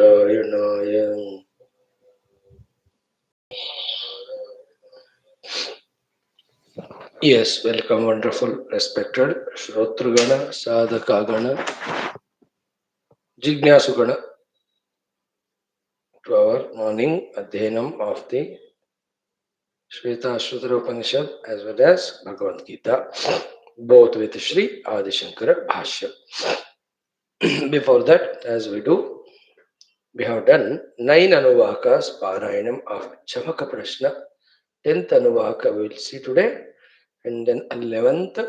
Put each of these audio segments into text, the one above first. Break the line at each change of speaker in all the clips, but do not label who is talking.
Narayanaaya. Yes, welcome, wonderful, respected Shrotrugana, Sadhakagana, Jignasugana to our morning Adhyanam of the Shwethashwathra Upanishad as well as Bhagavad Gita, both with Shri Adi Shankara Bhashyam. Before that, as we do, we have done 9 Anuvakas Parayanam of Chamaka Prashna. 10th Anuvaka we will see today, and then 11th,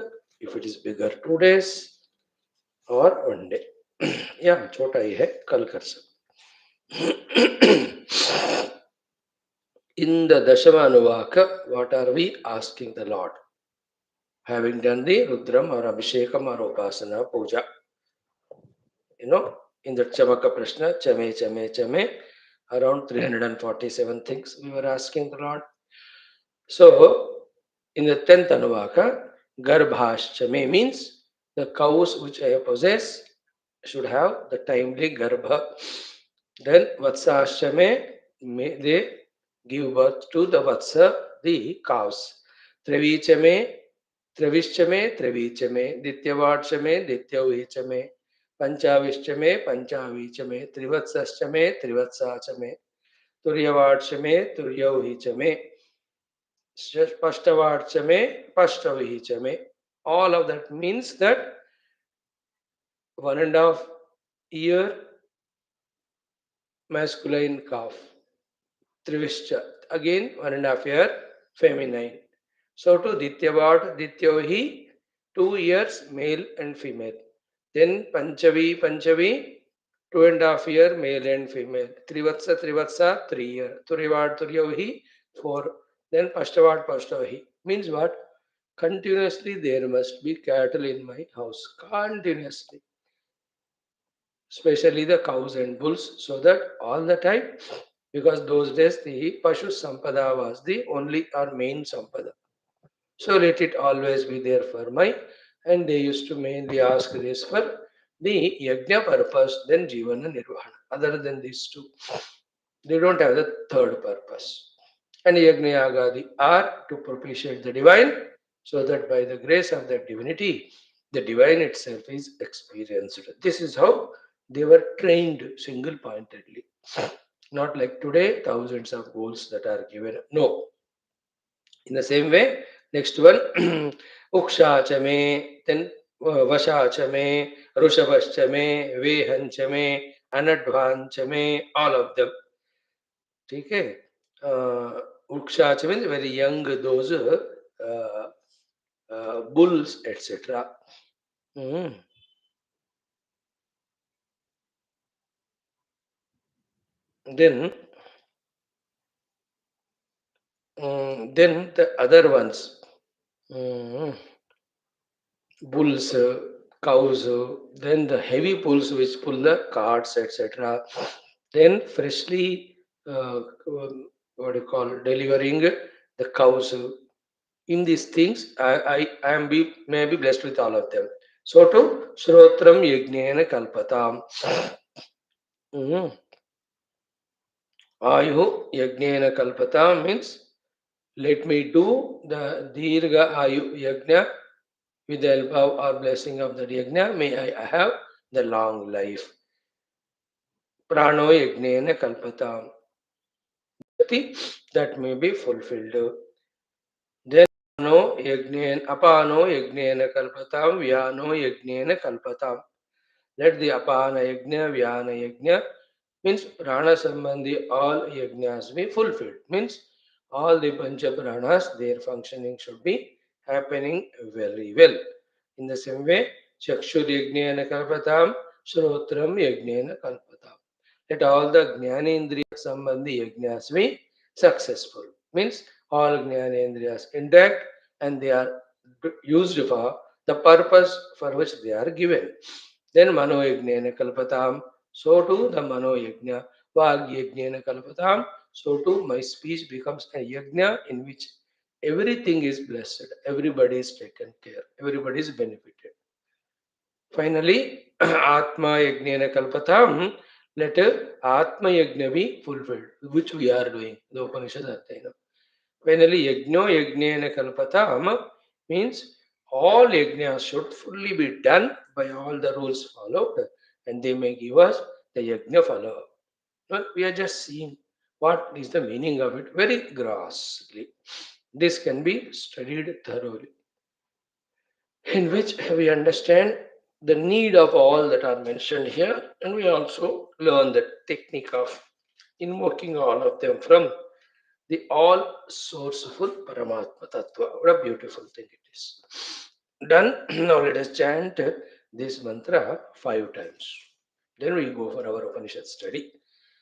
if it is bigger, 2 days or 1 day. Yeah, chota hi hai, kal kar sakte. In the Dashama Anuvaka, what are we asking the Lord? Having done the Rudram or Abhishekam or Upasana Puja, in the Chamaka Prashna, Chame, around 347 things we were asking the Lord. So, in the 10th Anuvaka, Garbhashchame means the cows which I possess should have the timely Garbha. Then Vatsashchame, they give birth to the Vatsa, the cows. Trevichame, Trevichame, Dityavadchame, Dityavhichame, Panchavichame, Trivatsashchame, Trivatsachame, Turyavadchame, Turyavhichame, Pashtavarchame, Pashtavihichame. All of that means that 1.5 year masculine calf. Trivishcha. Again 1.5 year feminine. So to Dityavat, Dityohi, 2 years male and female. Then Panchavi, 2.5 year male and female. Trivatsa, 3 year. Turivad, Turyohi, 4. Then Pashtavat, means what? Continuously there must be cattle in my house. Continuously. Especially the cows and bulls, so that all the time, because those days the Pashu Sampada was the only or main Sampada. So let it always be there for my, and they used to mainly ask this for the Yajna purpose, then Jivana Nirvana. Other than these two, they don't have the third purpose. And Yajna Yagadi are to propitiate the divine, so that by the grace of that divinity, the divine itself is experienced. This is how they were trained single pointedly. Not like today, thousands of goals that are given. No. In the same way, next one, Ukshachame, then Vashachame, Rushabhashchame, Vehanchame, Anadvanchame, all of them. Okay? Ukshachame means very young, those bulls, etc. Then the other ones, bulls, cows, then the heavy bulls which pull the carts, etc. Then freshly, what do you call, delivering the cows. In these things, I am may be blessed with all of them. So to Shrotram Yajnena Kalpatam. Ayuhu Yajnena Kalpatam means let me do the Dirga Ayu Yajna with the help of or blessing of the Yajna. May I have the long life. Prano Yajnena Kalpatam. That may be fulfilled. Then Apano Yajnena Kalpatam, Vyano Yajnena Kalpatam. Let the Apana Yajna, Vyana Yajna, means Prana Sambandhi, all Yajnas be fulfilled. Means all the Pancha Pranas, their functioning should be happening very well. In the same way, Chakshur Yajnena Kalpatam, Shrotram Yajnena Kalpatam. Let all the Jnanendriya Sambandhi Yajnas be successful. Means all Jnanendriyas intact and they are used for the purpose for which they are given. Then Mano Yajnena Kalpatam, so too the Mano Yajna, Vag Yajnena Kalpatam, so too my speech becomes a Yajna in which everything is blessed, everybody is taken care, everybody is benefited. Finally, Atma Yajnana Kalpatam, let Atma Yajna be fulfilled, which we are doing, the Upanishad Adhyayana. Finally, Yajno Yajnana Kalpatam means all yajnas should fully be done by all the rules followed, and they may give us the yajna follow. We are just seeing what is the meaning of it very grossly. This can be studied thoroughly, in which we understand the need of all that are mentioned here, and we also learn the technique of invoking all of them from the all sourceful Paramatma Tattva. What a beautiful thing it is. Done. Now let us chant this mantra 5 times. Then we go for our Upanishad study.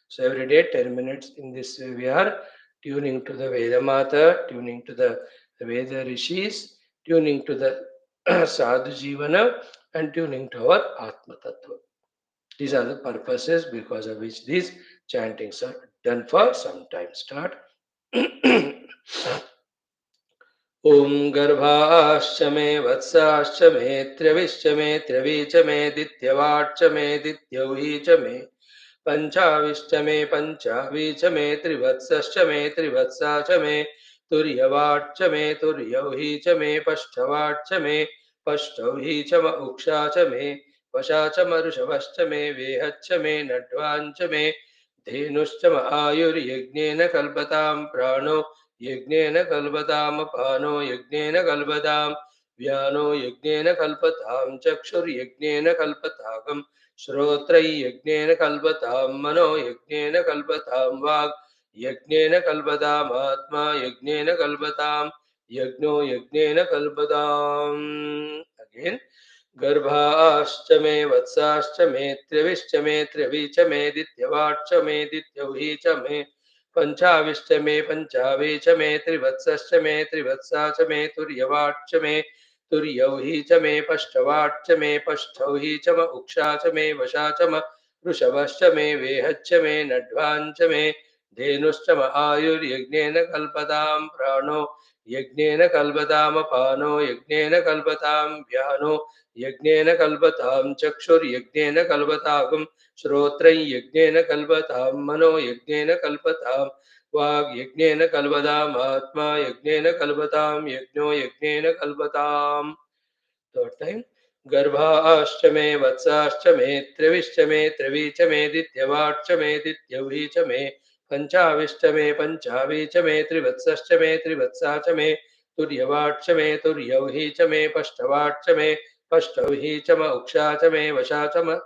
So every day, 10 minutes in this way, we are tuning to the Veda Mata, tuning to the Veda Rishis, tuning to the Sadhu Jivana, and tuning to our Atma Tattva. These are the purposes because of which these chantings are done for some time. Start. ॐ गर्भाश्च मे वत्साश्च मे त्र्यविश्च मे त्र्यवीच मे दित्यवाच्च मे दित्यौही च मे पञ्चाविश्च मे पञ्चावीच मे त्रिवत्सश्च मे त्रिवत्सा च मे तुर्यवाच्च मे तुर्यौही च मे पष्ठवाच्च मे पष्टौही च म उक्षा च मे वशा च मरुषभश्च मे वेहच्च मे नड्वाञ्च मे धेनुश्च म आयुर्यज्ञेन कल्पतां प्राणो यज्ञेन कल्पताम अपानो यज्ञेन कल्पताम व्यानो यज्ञेन कल्पताम चक्षुर्यज्ञेन कल्पतागम श्रोत्रय यज्ञेन कल्पताम मनो यज्ञेन कल्पताम वाक् यज्ञेन कल्पताम आत्मा यज्ञेन कल्पताम यज्ञो यज्ञेन कल्पताम. Again. गर्भाश्च मे वत्साश्च मे त्र्यविश्च मे त्र्यवीच मे दित्यवाच्च मे दित्यौही च मे पञ्चाविश्च मे पञ्चावीच मे त्रिवत्सश्च मे त्रिवत्सा च मे तुर्यवाच्च मे तुर्यौही च मे पष्टवाच्च मे पष्टौही च म उक्षा च मे वशा च म वृषभश्च मे वेहच्च मे नड्वाञ्च मे धेनुश्च म आयुर्यज्ञेन कल्पतां प्राणो यज्ञेन कल्पताम अपानो यज्ञेन कल्पतां व्यानो यज्ञेन कल्पतां चक्षुर्यज्ञेन कल्पतागम श्रोत्रं यज्ञेन कल्पतां मनो यज्ञेन कल्पतां वाग् यज्ञेन कल्पताम् आत्मा यज्ञेन कल्पतां यज्ञो यज्ञेन कल्पताम्. Third time. गर्भाश्च मे वत्साश्च मे त्रिविश्च मे त्रिवीच मे दित्यवाच्च मे दित्यौही च मे पञ्चाविश्च मे पञ्चावी च मे त्रिवत्सश्च मे त्रिवत्सा च मे तुर्यवाच्च मे तुर्यौही च मे पष्टवाच्च मे पष्टौही च म उक्षा च मे वशा च म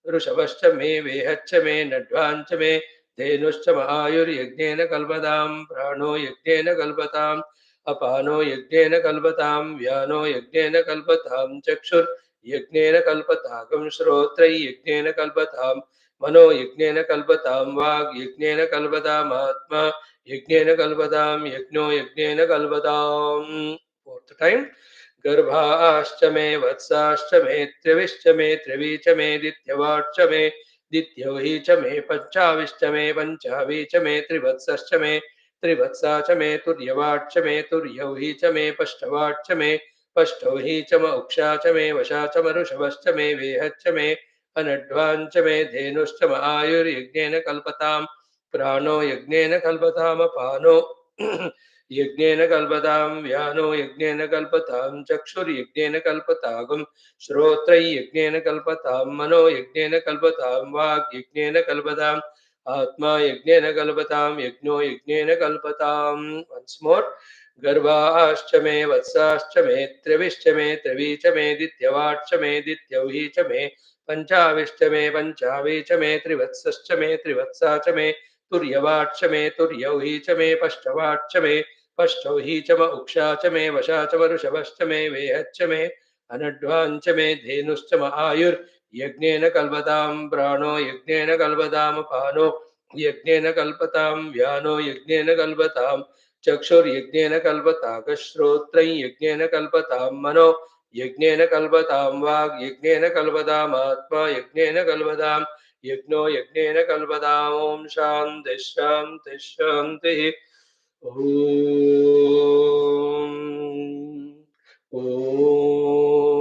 वृषभश्च मे वेहच्च मे नड्वाञ्च मे धेनुश्च म आयुर्यज्ञेन कल्पतां प्राणो यज्ञेन कल्पताम् अपानो यज्ञेन कल्पतां व्यानो यज्ञेन कल्पतां चक्षुर्यज्ञेन कल्पतागं श्रोत्रै यज्ञेन कल्पतां मनो यज्ञेन कल्पतां वाग् यज्ञेन कल्पताम् आत्मा यज्ञेन कल्पतां यज्ञो यज्ञेन कल्पताम्. Fourth time. गर्भाश्च मे वत्साश्च मे त्रिविश्च मे त्रिवीच मे दित्यवाच्च मे दित्यौही च मे पञ्चाविश्च मे पञ्चावी च मे त्रिवत्सश्च मे त्रिवत्सा च मे तुर्यवाच्च मे तुर्यौही च मे पष्टवाच्च मे पष्टौही च म उक्षा च मे वशा च मरुषभश्च मे वेहच्च मे अनड्वाञ्च मे धेनुश्च म आयुर्यज्ञेन कल्पतां प्राणो यज्ञेन कल्पतामपानो यज्ञेन कल्पतां व्यानो यज्ञेन कल्पतां चक्षुर्यज्ञेन कल्पतागं श्रोत्रै यज्ञेन कल्पतां मनो यज्ञेन कल्पतां वाग् यज्ञेन कल्पतां आत्मा यज्ञेन कल्पतां यज्ञो यज्ञेन कल्पतां. Once more. गर्भाश्च मे वत्साश्च मे त्रिविश्च मे त्रिवीच मे दित्यवाच्च मे दित्यौही च मे पञ्चाविश्च मे पञ्चावी च मे त्रिवत्सश्च मे त्रिवत्सा च मे तुर्यवाच्च मे तुर्यौही च मे पष्टवाच्च मे पष्टौही च म उक्षा च मे वशा च वरुषभश्च मे वेहच्च मे अनड्वाञ्च मे धेनुश्च म आयुर्यज्ञेन कल्पतां प्राणो यज्ञेन कल्पतामपानो यज्ञेन कल्पतां व्यानो यज्ञेन कल्पतां चक्षुर्यज्ञेन कल्पतां श्रोत्रं यज्ञेन कल्पतां मनो यज्ञेन कल्पतां वाग् यज्ञेन कल्पताम् आत्मा यज्ञेन कल्पतां यज्ञो यज्ञेन कल्पताम्. ओम शांति शांति शांति. ओम. ओम.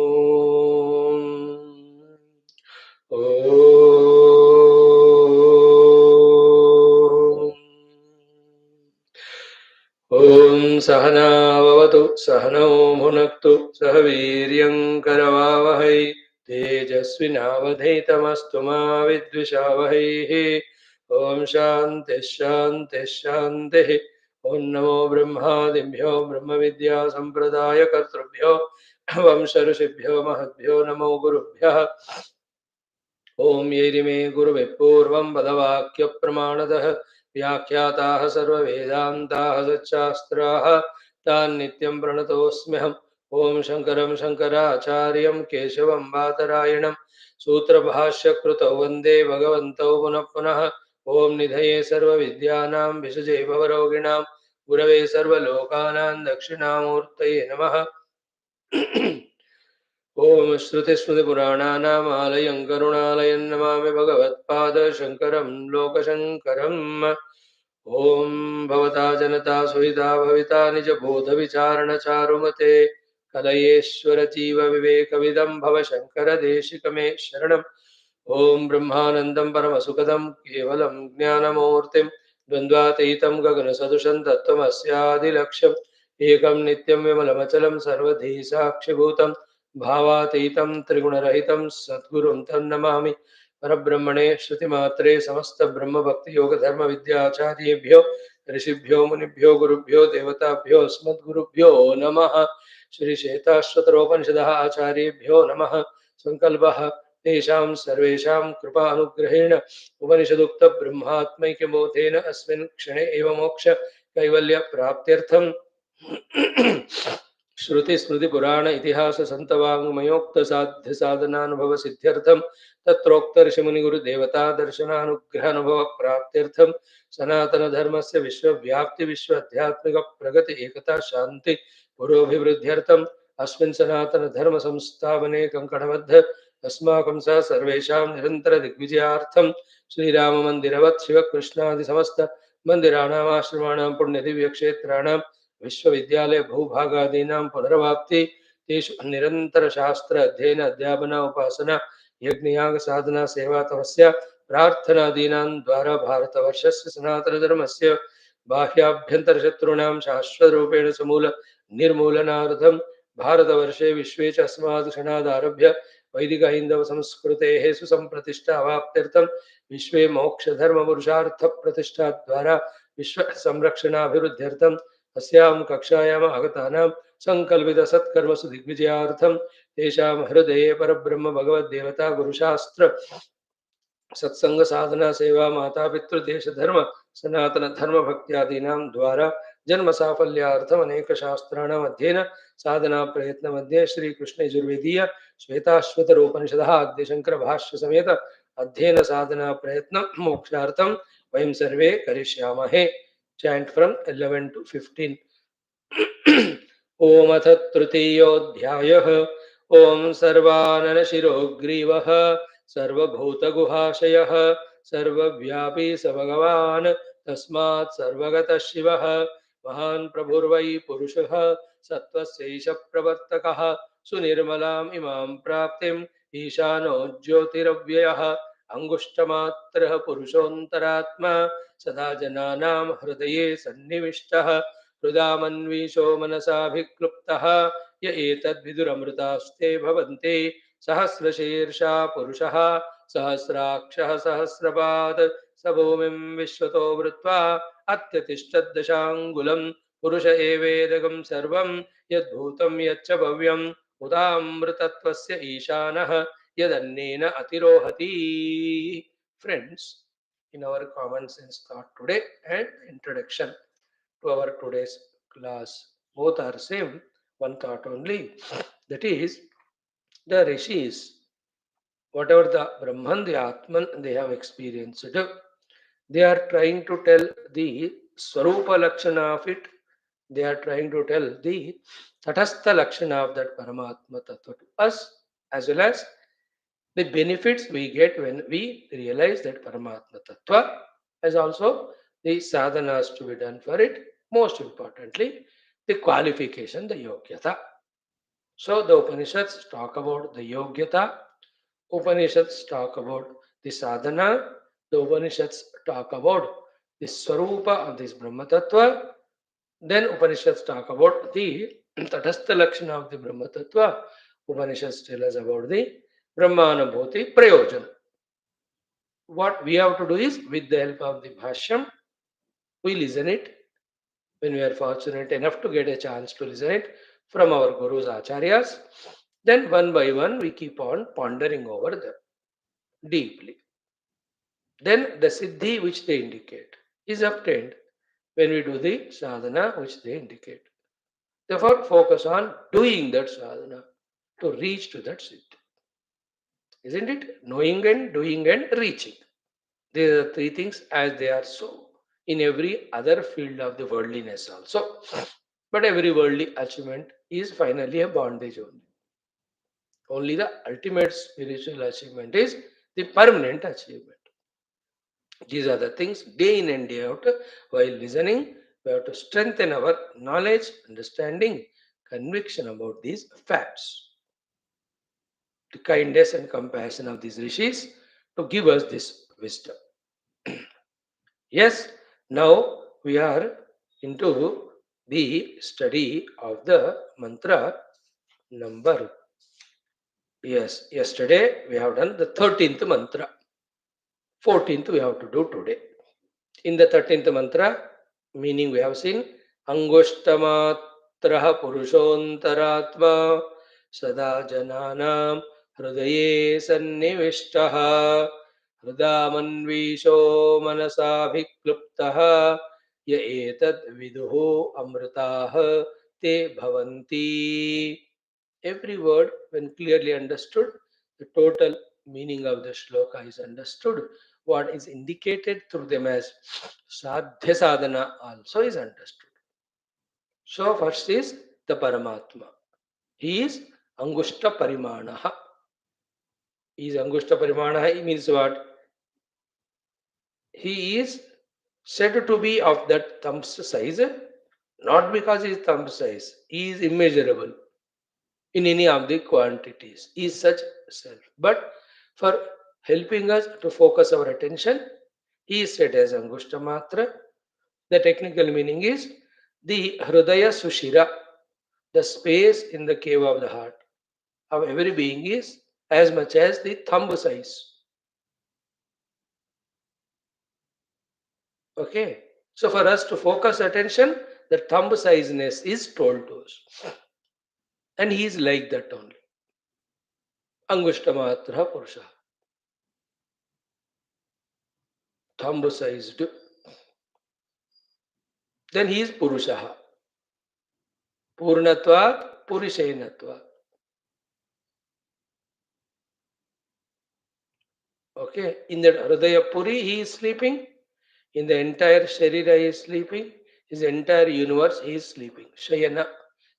सहना भवतु सहनौ भुनक्तु सह वीर्यं करवावहै तेजस्विनावधीतमस्तु मा विद्विषावहैः। ओम शांति शांति शांति। ओम नमो ब्रह्मादिभ्यो ब्रह्म विद्या संप्रदाय कर्तृभ्यो वंश ऋषिभ्यो महद्भ्यो नमो गुरुभ्यः। ओम येरिमे गुरुवे पूर्वं पदवाक्य प्रमाणतः व्याख्याताः सर्ववेदान्ताः सच्चास्त्राः तान् नित्यं प्रणतोऽस्म्यहम्। ओम शंकरं शंकराचार्यं केशवं बादरायणं सूत्रभाष्यकृतौ वन्दे भगवन्तौ पुनः पुनः। ओम निधये सर्वविद्यानां विषजे भवरोगिणां गुरवे सर्वलोकानां दक्षिणामूर्तये नमः। ओम श्रुतिस्मृतिपुराणानाम् आलयं करुणालयं नमामि भगवत्पादशङ्करं लोकशङ्करम्। ओम भवता जनता सुहिता भविता निजबोधविचारणचारुमते कलयेश्वर जीव विवेकविदं भवशङ्करदेशिकमे शरणम्। ओम ब्रह्मानन्दं परमसुखदं केवलं ज्ञानमूर्तिं द्वन्द्वातीतं गगनसदृशं तत्त्वमस्यादिलक्ष्यम् एकं नित्यं विमलमचलं सर्वधी साक्षिभूतं भावातीतं त्रिगुणरहितं सद्गुरुं तं नमामि। परब्रह्मणे श्रुतिमात्रे समस्तब्रह्मभक्तियोगधर्मविद्याचार्येभ्यो ऋषिभ्यो मुनिभ्यो गुरुभ्यो देवताभ्यो अस्मद्गुरुभ्यो नमः। श्री श्वेताश्वतरोपनिषदः आचार्येभ्यो नमः। संकल्पः तेषां सर्वेषां कृपानुग्रहेण उपनिषदुक्त ब्रह्मात्मैक्यबोधेन अस्मिन् क्षणे एव मोक्ष कैवल्य प्राप्त्यर्थं श्रुति स्मृति पुराण इतिहास संतवाङ्मयोक्त साध्य साधनानुभव सिद्ध्यर्थं तत्रोक्त ऋषिमुनि गुरु देवता दर्शनानुग्रह अनुभव प्राप्त्यर्थं सनातन धर्मस्य विश्वव्याप्ति विश्व आध्यात्मिक प्रगति एकता शांति पुरोभिवृद्ध्यर्थं अस्मिन् सनातन धर्म संस्थापने कंकणबद्ध अस्माकं सह सर्वेषां निरंतर दिग्विजयार्थं श्रीराम मंदिरवत् शिव कृष्णादि समस्त मंदिराणाम् आश्रमाणां पुण्यदिव्यक्षेत्राणां विश्वविद्यालय भूभागादीनां पुनर्वाप्ति तेषु निरंतर शास्त्र अध्ययन अध्यापन उपासना यज्ञयाग साधना सेवा तपस्या प्रार्थनादीनां द्वारा भारतवर्षस्य सनातन धर्मस्य बाह्याभ्यंतर शत्रूणां शाश्वत रूपेण समूल निर्मूलनार्थं भारतवर्षे विश्वे च अस्मात् क्षणादारभ्य वैदिक हिंदव संस्कृतेः सुसंप्रतिष्ठा अवाप्त्यर्थं विश्वे मोक्ष धर्म पुरुषार्थ प्रतिष्ठा द्वारा विश्व संरक्षणाभिवृद्ध्यर्थं अस्यां कक्षायाम् आगतानां संकल्पित सत्कर्मसु दिग्विजयार्थं तेषां हृदये परब्रह्म भगवद्देवता गुरुशास्त्र सत्संग साधना सेवा माता पितृ देश धर्म सनातन धर्म भक्त्यादीनां द्वारा जन्म साफल्यार्थम अनेक शास्त्राणाम् अध्ययन साधना प्रयत्न मध्ये श्री कृष्ण यजुर्वेदीय श्वेताश्वतर उपनिषदः आद्य शंकर भाष्य समेत अध्ययन साधना प्रयत्न मोक्षार्थं वयं सर्वे करिष्यामहे। Chant from 11 to 15। ओम अथ तृतीयोऽध्यायः। ओम सर्वाननशिरोग्रीवः सर्वभूतगुहाशयः सर्वव्यापी स भगवान् तस्मात् सर्वगतः शिवः महान् प्रभुर्वै पुरुषः सत्त्वस्यैष प्रवर्तकः सुनिर्मलाम् इमां प्राप्तिम् ईशानो ज्योतिरव्ययः अंगुष्ठमात्रः पुरुषोऽन्तरात्मा सदा जनानां हृदये सन्निविष्टः हृदामन्वीशो मनसाभिक्लुप्तः य एतद्विदुरमृतास्ते भवन्ति सहस्रशीर्षा पुरुषः सहस्राक्षः सहस्रपात् स भूमिं विश्वतो वृत्वा अत्यतिष्ठद्दशाङ्गुलं पुरुष एवेदगं सर्वं यद्भूतं यच्च भव्यम् उदामृतत्वस्य ईशानः यदन्नेन अतिरोहति। Friends, in our common sense thought today and introduction to our today's class, both are same, one thought only, that is the rishis, whatever the Brahman, the Atman they have experienced, they are trying to tell the Swarupa Lakshana of it, they are trying to tell the Tatastha Lakshana of that Paramatma Tattva to us, as well as the benefits we get when we realize that Paramatma Tattva, as also the sadhanas to be done for it, most importantly, the qualification, the yogyata. So the Upanishads talk about the yogyata, Upanishads talk about the sadhana, the Upanishads talk about the swarupa of this Brahma Tattva, Then Upanishads talk about the Tatastha Lakshana of the Brahma Tattva. Upanishads tell us about the Brahmanabhuti Prayojana. What we have to do is, with the help of the Bhashyam, we listen it when we are fortunate enough to get a chance to listen it from our Gurus Acharyas. Then one by one we keep on pondering over them deeply. Then the Siddhi which they indicate is obtained when we do the sadhana which they indicate. Therefore, focus on doing that sadhana to reach to that Siddhi. Isn't it? Knowing and doing and reaching. These are three things as they are so in every other field of the worldliness also. But every worldly achievement is finally a bondage only. Only the ultimate spiritual achievement is the permanent achievement. These are the things day in and day out. While listening, we have to strengthen our knowledge, understanding, conviction about these facts. The kindness and compassion of these rishis to give us this wisdom. Yes, now we are into the study of the mantra number. Yes, yesterday we have done the 13th mantra. 14th we have to do today. In the 13th mantra, meaning we have seen Angushtamatra Purushantaratma Sada Jananam Hrudaye Sannivishtaha Hrudamanvisho Manasabhikluptaha Ya Etad Viduho Amritaha Te Bhavanti. Every word, when clearly understood, the total meaning of the shloka is understood. What is indicated through them as sadhya sadhana also is understood. So, first is the Paramatma. He is Angushta Parimanaha. He is Angushta Parimanaha. He means what? He is said to be of that thumb's size, not because he is thumb size. He is immeasurable in any of the quantities. He is such self. But for helping us to focus our attention, he is said as Angushta Matra. The technical meaning is the Hridaya Sushira, the space in the cave of the heart of every being is as much as the thumb size. Okay. So for us to focus attention, the thumb sizeness is told to us. And he is like that only. Angushtamatra Purusha. Thumb sized. Then he is Purushaha. Purnatvat Purishenatvat. Okay. In that Hridaya Puri, he is sleeping. In the entire Sharira, he is sleeping. His entire universe, he is sleeping. Shayana.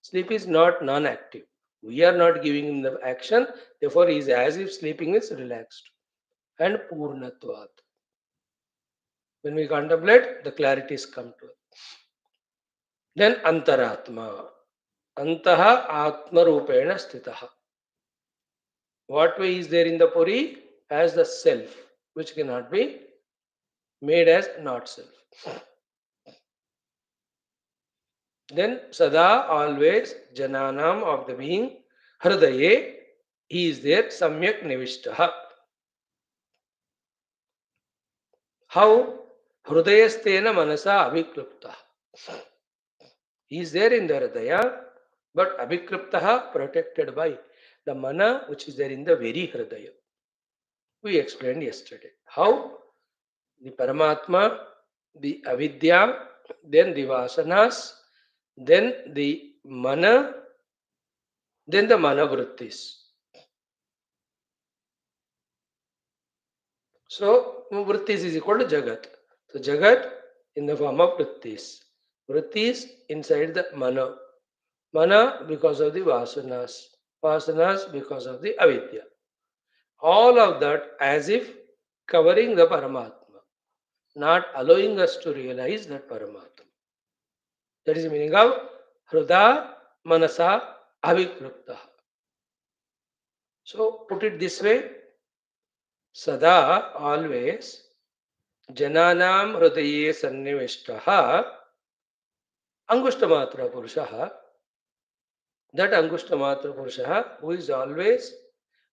Sleep is not non-active. We are not giving him the action. Therefore, he is as if sleeping is relaxed. And Purnatvat. When we contemplate, the clarities come to us. Then Antaratma. Antaha Atma Rupena Sthitaha. What way is there in the Puri? As the self, which cannot be made as not self. Then Sada, always, Jananam of the being, Hridaye, he is there, Samyak Nivishtaha. How? Hridayastena Manasa Abhikluptaha. He is there in the Hridaya, but Abhikluptaha protected by the Mana which is there in the very Hridaya. We explained yesterday. How? The Paramatma, the Avidya, then the Vasanas, then the Mana, then the Mana Vrittis. So, Vrittis is equal to Jagat. So, Jagat in the form of Vrittis. Vrittis inside the Mana. Mana because of the Vasanas. Vasanas because of the Avidya. All of that as if covering the Paramatma, not allowing us to realize that Paramatma. That is the meaning of Hruda Manasa Avikrupta. So put it this way, Sada, always, Jananam Hrudaye Sannivishtaha, Angushtamatra Purusha, that Angushtamatra Purusha who is always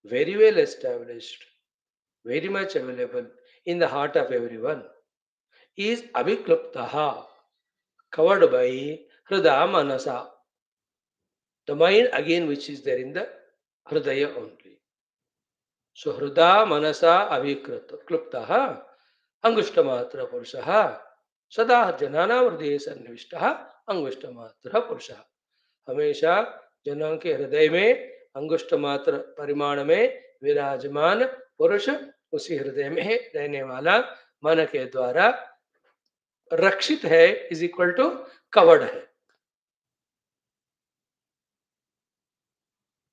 very well established, very much available in the heart of everyone, is Abhikluptaha, covered by Hrida Manasa, the mind again which is there in the Hridaya only. So Hrida Manasa Abhikluptaha, Angushtamatra Purusha, Sada Janana Hridaya Sannivishtaha, Angushtamatra Purusha. हमेशा जनों के हृदय में अंगुष्ठ मात्र परिमाण में विराजमान पुरुष उसी हृदय में रहने वाला मन के द्वारा रक्षित है, इज इक्वल टू कवर्ड है.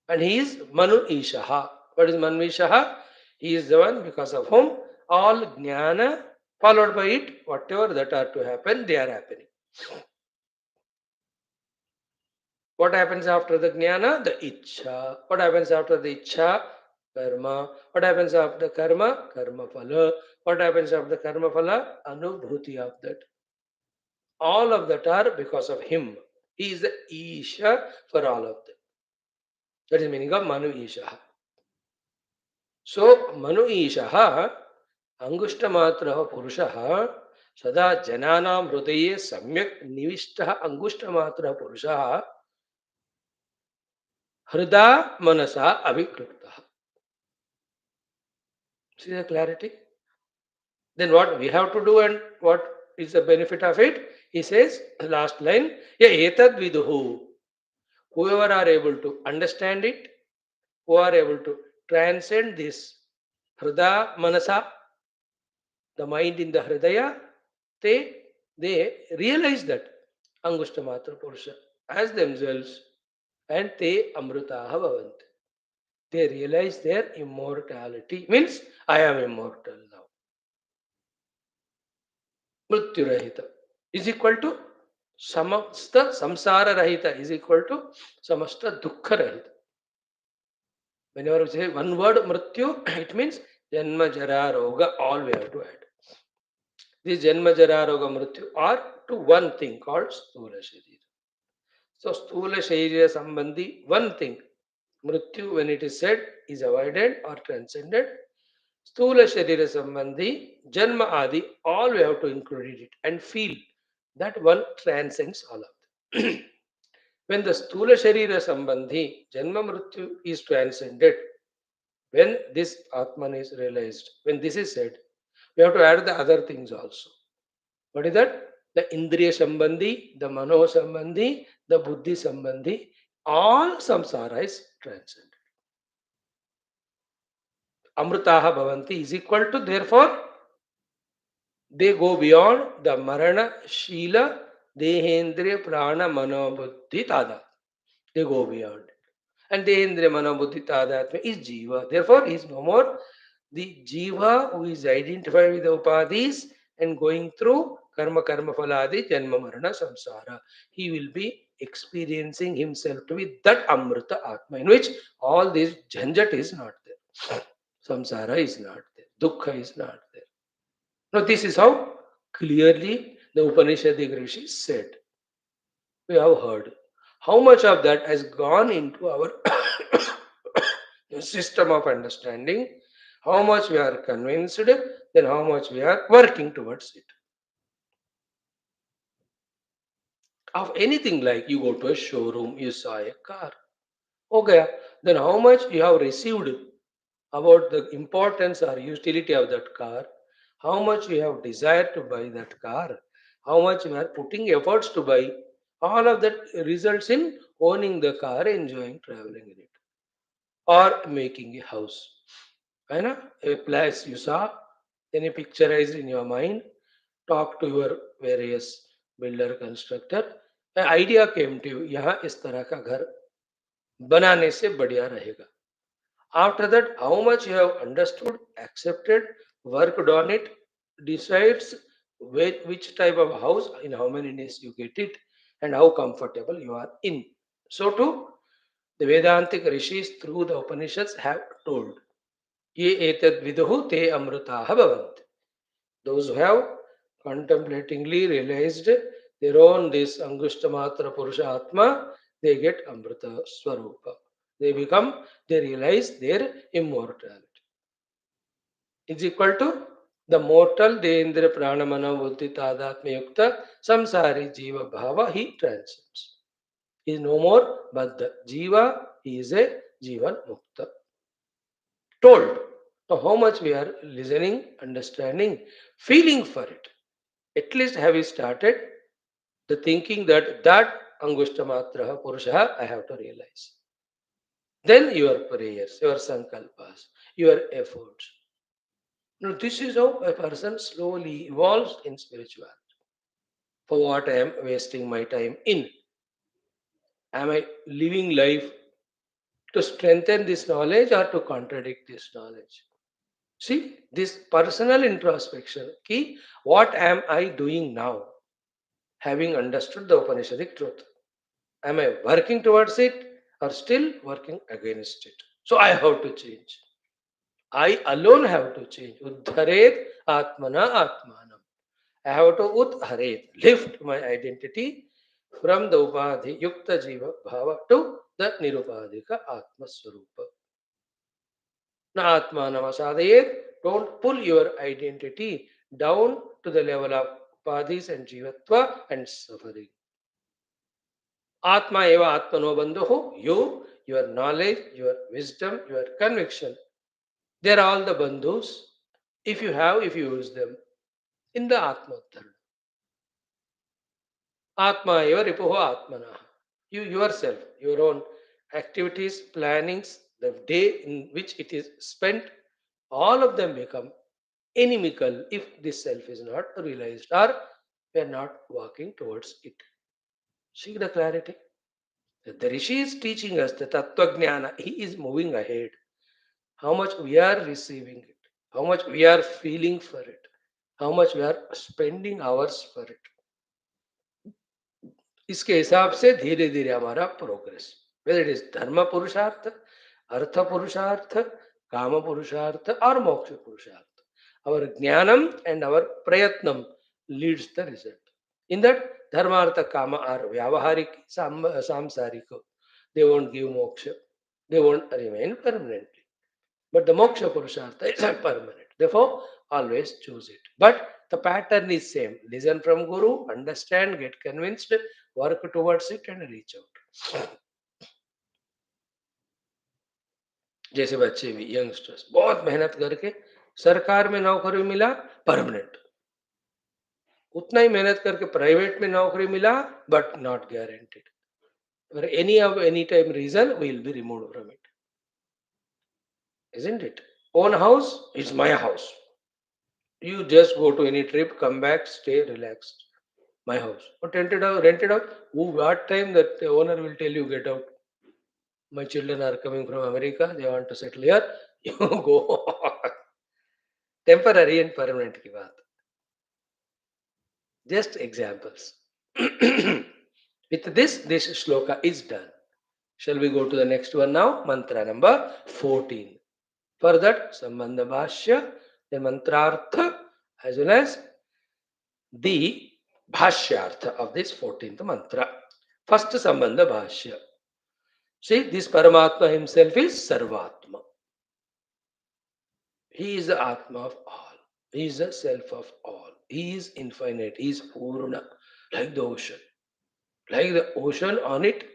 And he is Manu Ishaha. What is Manu Ishaha? He is the one because of whom all jnana followed by it, whatever that are to happen, they are happening. What happens after the jnana? The ichha. What happens after the ichha? Karma. What happens after karma? Karma phala. What happens after karma phala? Anubhuti of that. All of that are because of him. He is the Isha for all of them. That is the meaning of Manu Isha. So, Manu Isha, Angushtamatra Purusha, Sada Jananam Hrudaye Samyak Nivishta Angushtamatra Purusha, Hrida Manasa Abhikrupta. See the clarity? Then what we have to do and what is the benefit of it? He says, last line, Ya etad viduhu. Whoever are able to understand it, who are able to transcend this Hrida Manasa, the mind in the Hridaya, they realize that Angushtamatra Purusha as themselves and te Amrutaha Bhavant. They realize their immortality. Means, I am immortal now. Mrityu Rahita is equal to Samasta Samsara Rahita is equal to Samasta Dukkha Rahita. Whenever we say one word Mrityu, it means Janma Jara Roga, all we have to add. These Janma Jara Roga Mrityu are to one thing called Sthula Sharira. So Sthula Sharira Sambandhi, one thing, Mrityu when it is said is avoided or transcended. Sthula Sharira Sambandhi, Janma Adi, all we have to include it and feel that one transcends all of them. When the Sthula Sharira Sambandhi, Janma Mrityu is transcended, when this Atman is realized, when this is said, we have to add the other things also. What is that? The Indriya Sambandhi, the Mano Sambandhi, the Buddhi Sambandhi, all samsara is transcended. Amrutaha Bhavanti is equal to, therefore, they go beyond the Marana, Shila, Dehendriya, Prana, Mano, Buddhi, Tada. They go beyond. And Dehendriya, Mano, Buddhi, Tadatma is Jiva. Therefore, he is no more the Jiva who is identified with the Upadhis and going through Karma, Karma, Phaladi, Janma, Marana, Samsara. He will be experiencing himself to be that Amrita Atma, in which all this Jhanjat is not there. Samsara is not there. Dukkha is not there. Now, this is how clearly the Upanishadic Rishi said. We have heard. How much of that has gone into our system of understanding? How much we are convinced, then how much we are working towards it. Of anything, like you go to a showroom, you saw a car. Okay, then how much you have received about the importance or utility of that car, how much you have desired to buy that car, how much you are putting efforts to buy, all of that results in owning the car, enjoying traveling in it, or making a house. A place you saw, then you picturized in your mind, talk to your various builder, constructor, an idea came to you, यहाँ इस तरह का घर बनाने से बढ़िया रहेगा. After that, how much you have understood, accepted, worked on it, decides which type of house, in how many days you get it, and how comfortable you are in. So too, the Vedantic rishis through the Upanishads have told, Ye etad viduhu te amrutaha bhavant. Those who have contemplatingly realized their own this Angushtamatra Purusha Atma, they get Amrita Swarupa. They become, they realize their immortality. Is equal to the mortal Dendra Pranamana Buddhi Tadatma Yukta Samsari Jiva Bhava, he transcends. He is no more but the Jiva, he is a Jivan Mukta. Told. Now, how much we are listening, understanding, feeling for it. At least have we started the thinking that Angushtamatra Purusha I have to realize. Then your prayers, your sankalpas, your efforts. Now, this is how a person slowly evolves in spirituality. For what I am wasting my time in? Am I living life to strengthen this knowledge or to contradict this knowledge? See, this personal introspection, key, what am I doing now? Having understood the Upanishadic truth. Am I working towards it or still working against it? So I have to change. I alone have to change. Uddharet Atmana Atmanam. I have to Uddharet, lift my identity from the Upadhi Yukta Jiva Bhava to the Nirupadhika Atma Swarupa. Na Atmanam Asadayet, don't pull your identity down to the level of Upadhis and Jivatva and suffering. Atma eva Atmano Bandhu, your knowledge, your wisdom, your conviction, they are all the bandhus if you have, if you use them in the Atma-dharana. Atma eva ripuho Atmana. You yourself, your own activities, plannings, the day in which it is spent, all of them become inimical if this self is not realized or we are not walking towards it. See the clarity? The Rishi is teaching us the Tattva Jnana. He is moving ahead. How much we are receiving it, how much we are feeling for it, how much we are spending hours for it. इसके हिसाब से धीरे धीरे हमारा progress, whether it is धर्म पुरुषार्थ, अर्थ पुरुषार्थ, काम पुरुषार्थ or moksha पुरुषार्थ, our jnanam and our prayatnam leads the result. In that, dharma artha kama are vyavaharik, samsarika. They won't give moksha, they won't remain permanently. But the moksha purushartha is permanent. Therefore, always choose it. But the pattern is same. Listen from Guru, understand, get convinced, work towards it and reach out. जैसे बच्चे भी youngsters बहुत मेहनत करके सरकार में नौकरी मिला परमानेंट, उतना ही मेहनत करके प्राइवेट में नौकरी मिला but not guaranteed. For any time reason will be removed from it, isn't it? Own house is my house. You just go to any trip, come back, stay relaxed. My house. But rented out. What time that the owner will tell you get out? My children are coming from America. They want to settle here. You go. Temporary and permanent की बात. Just examples. With this shloka is done. Shall we go to the next one now? Mantra number 14. For that, Sambandha Bhashya, the mantrartha, as well as the Bhashyartha of this 14th mantra. First Sambandha Bhashya. See, this Paramatma himself is Sarvatma. He is the Atma of all. He is the self of all. He is infinite. He is Purna, like the ocean. Like the ocean, on it,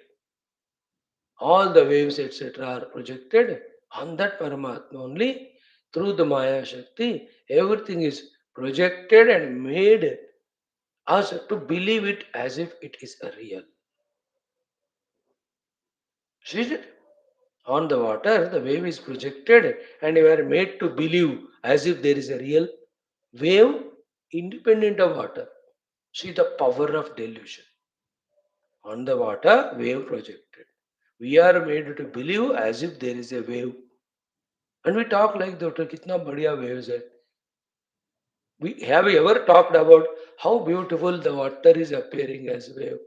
all the waves, etc., are projected on that Paramatma only. Through the Maya Shakti, everything is projected and made us to believe it as if it is a real. See it? On the water, the wave is projected and we are made to believe as if there is a real wave independent of water. See the power of delusion. On the water, wave projected. We are made to believe as if there is a wave. And we talk like that, kitna badhiya waves hai. Have we ever talked about how beautiful the water is appearing as wave?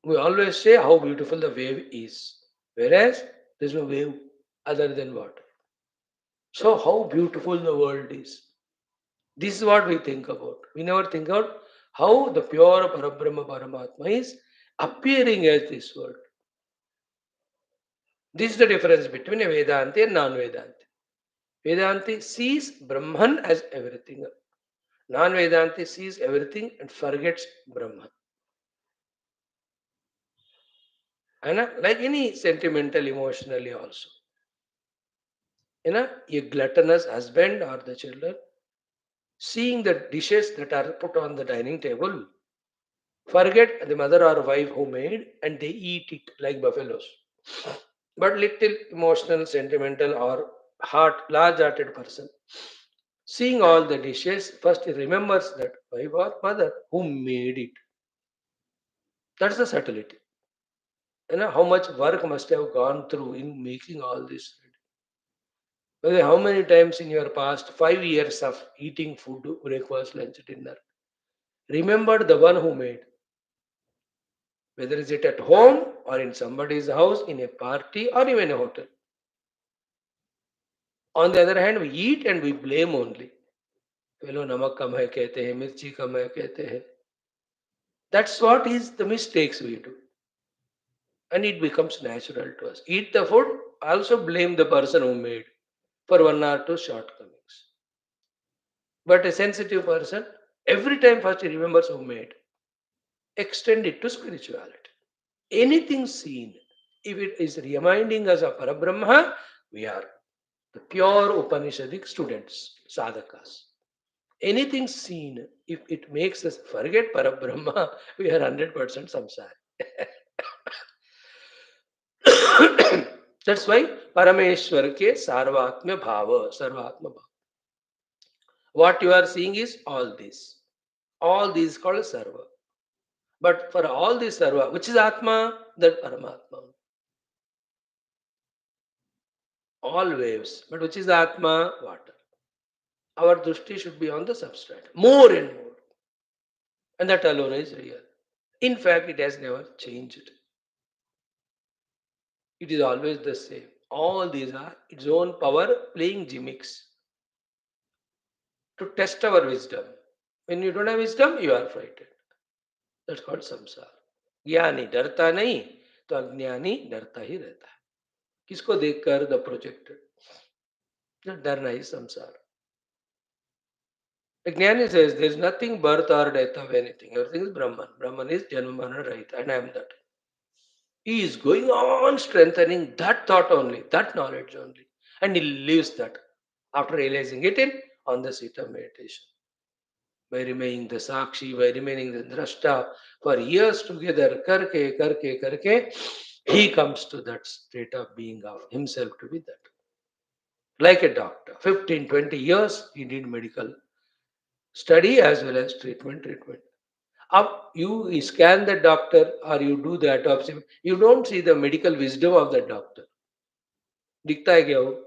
We always say how beautiful the wave is, whereas there is no wave other than water. So how beautiful the world is. This is what we think about. We never think about how the pure Parabrahma Paramatma is appearing as this world. This is the difference between a Vedanti and non-Vedanti. Vedanti sees Brahman as everything. Non-Vedanti sees everything and forgets Brahman. And like any sentimental, emotionally also. A gluttonous husband or the children, seeing the dishes that are put on the dining table, forget the mother or wife who made and they eat it like buffaloes. But little emotional, sentimental or large-hearted person, seeing all the dishes, first he remembers that wife or mother who made it. That's the subtlety. How much work must have gone through in making all this. Whether how many times in your past 5 years of eating food, breakfast, lunch, dinner, remember the one who made. Whether is it at home or in somebody's house, in a party or even a hotel. On the other hand, we eat and we blame only. Hello, namak kam hai kehte hai, mirchi kam hai kehte hai. That's what is the mistakes we do. And it becomes natural to us. Eat the food, also blame the person who made for one or two shortcomings. But a sensitive person, every time first he remembers who made. Extend it to spirituality. Anything seen, if it is reminding us of Parabrahma, we are the pure Upanishadic students, sadhakas. Anything seen, if it makes us forget Parabrahma, we are 100% samsara. That's why Parameshwar ke sarvatma bhava, sarvatma bhava. What you are seeing is all this. All these called sarva. But for all this sarva, which is Atma, that Paramatma. All waves. But which is Atma? Water. Our drushti should be on the substrate. More and more. And that alone is real. In fact, it has never changed. It is always the same. All these are its own power playing gimmicks to test our wisdom. When you don't have wisdom, you are frightened. That's called samsara. ज्ञानी डरता नहीं तो अज्ञानी डरता ही रहता है. किसको देखकर? The projected. डरना ही संसार. The Jnani says there is nothing birth or death of anything. Everything is Brahman. Brahman is Janma Marana Rahita, and I am that. He is going on strengthening that thought only, that knowledge only. And he leaves that after realizing it in on the seat of meditation. By remaining the Sakshi, by remaining the Drashta, for years together, karke, he comes to that state of being of himself to be that. Like a doctor. 15, 20 years he did medical study as well as treatment. Up you scan the doctor or you do the autopsy, you don't see the medical wisdom of the doctor. दिखता है क्या वो?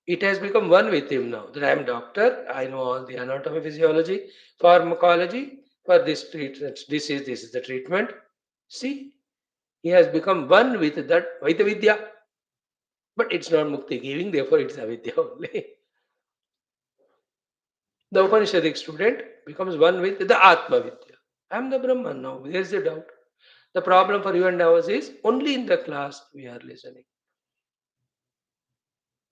It has become one with him now. That I am doctor, I know all the anatomy, physiology, pharmacology. For this treatment, this is the treatment. See, he has become one with that Vaita Vidya. But it's not Mukti giving, therefore it's Avidya only. The Upanishadic student becomes one with the Atma Vidya. I am the Brahman now. There's the doubt. The problem for you and ours is only in the class we are listening.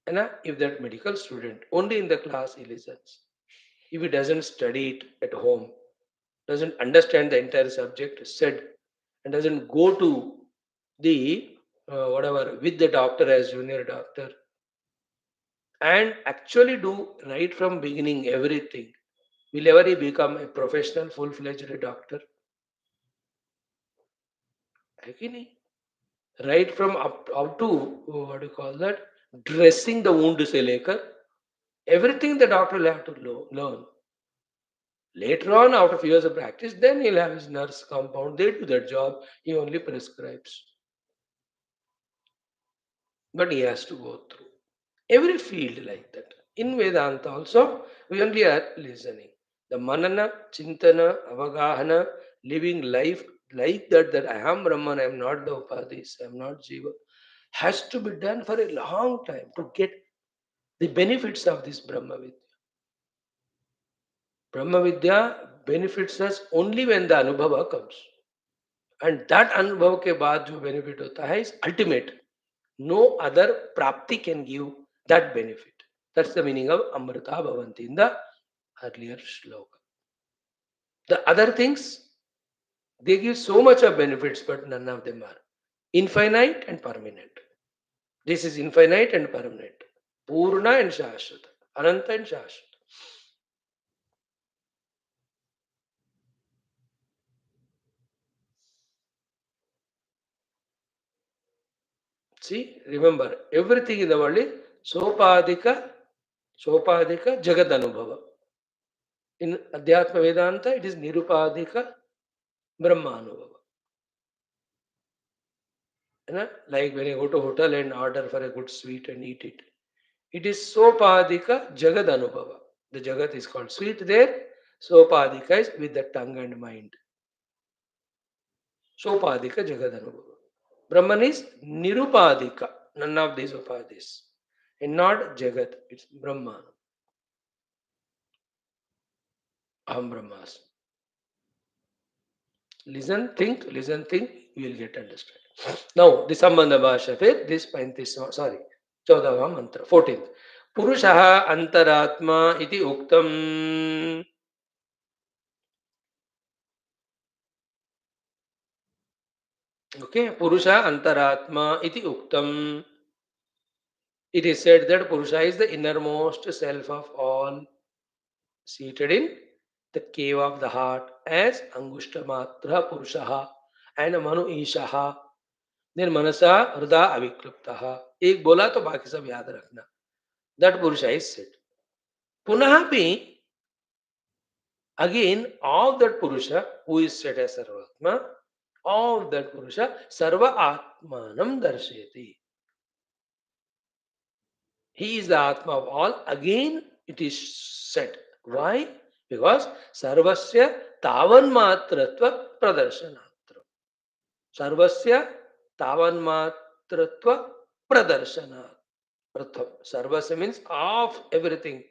And if that medical student only in the class he listens, if he doesn't study it at home, doesn't understand the entire subject said, and doesn't go to the whatever with the doctor as junior doctor, and actually do right from beginning everything, will ever he become a professional, full-fledged doctor? Agony. Right from up to what do you call that? Dressing the wound se lekar, everything the doctor will have to learn. Later on, after few years of practice, then he'll have his nurse compound. They do that job. He only prescribes. But he has to go through every field like that. In Vedanta also, we only are listening. The manana, chintana, avagahana, living life like that, that I am Brahman, I am not the Upadis, I am not Jiva, has to be done for a long time to get the benefits of this Brahma Vidya. Brahma Vidya benefits us only when the Anubhava comes. And that Anubhava ke baad jo benefit hota hai is ultimate. No other Prapti can give that benefit. That's the meaning of Amrita Bhavanti in the earlier shloka. The other things, they give so much of benefits, but none of them are infinite and permanent. This is infinite and permanent. Purna and Shashwata. Ananta and Shashwata. See, remember, everything in the world is Sopadika, Jagad Anubhava. In Adhyatma Vedanta, it is Nirupadika Brahma Anubhava. Like when you go to hotel and order for a good sweet and eat it. It is Sopadika Jagad Anubhava. The Jagat is called sweet there. Sopadika is with the tongue and mind. Sopadika Jagad Anubhava. Brahman is Nirupadika. None of these upadhis. And not Jagat. It's Brahman. Aham Brahmas. Listen, think, you will get understand. Now, the Sambandha Bhasha, this 14th mantra, 14th. Purushaha antaratma iti uktam. Okay, Purusha antaratma iti uktam. It is said that Purusha is the innermost self of all, seated in the cave of the heart as Angushtamatra Purushaha and Manu Ishaha. Then Manasa Hruda Avikluptaha. एक बोला तो बाकी सब याद रखना. That Purusha is said. Punahapi, again, all that Purusha who is said as Sarvatma, all that Purusha Sarva Atmanam Darsheti. He is the Atma of all. Again, it is said. Why? Because Sarvasya Tavanmatratva Pradarshanaatra. Sarvasya Tavanmatratva Pradarshanaatra. Pratham. Sarvasya means of everything.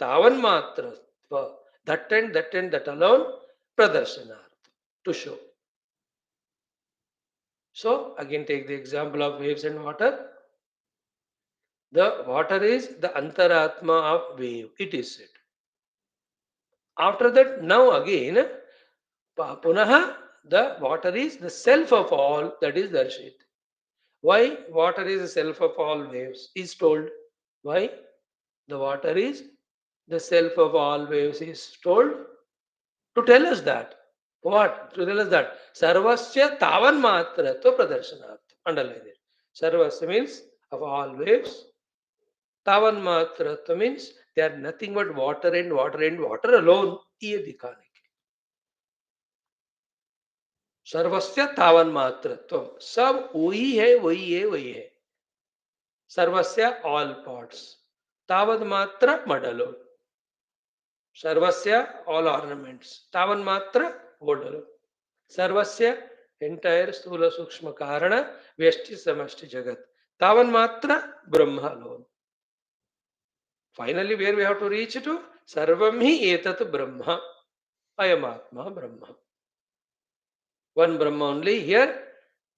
Tavanmatratva. That and that and that alone. Pradarshanaartha. To show. So, again take the example of waves and water. The water is the antaratma of wave. It is said. After that, now again, punaha, the water is the self of all, that is darshit. Why water is the self of all waves is told. Why the water is the self of all waves is told? To tell us that. What? To tell us that. Sarvasya tavan matra to pradarshanath. Underline it. Sarvasya means of all waves. Tavan matra means they are nothing but water and water and water alone. ये दिखाने के. सर्वस्य तावन मात्रत्वम. सब वही है, वही है, वही है. सर्वस्य all parts. तावद मात्र मडलो. सर्वस्य all ornaments. तावन मात्र वोडलो. सर्वस्य entire स्थूल सूक्ष्म कारण व्यष्टि समष्टि जगत. तावन मात्र ब्रह्म alone. Finally, where we have to reach to? Sarvam hi etat brahma. Ayam atma brahma. One brahma only. Here,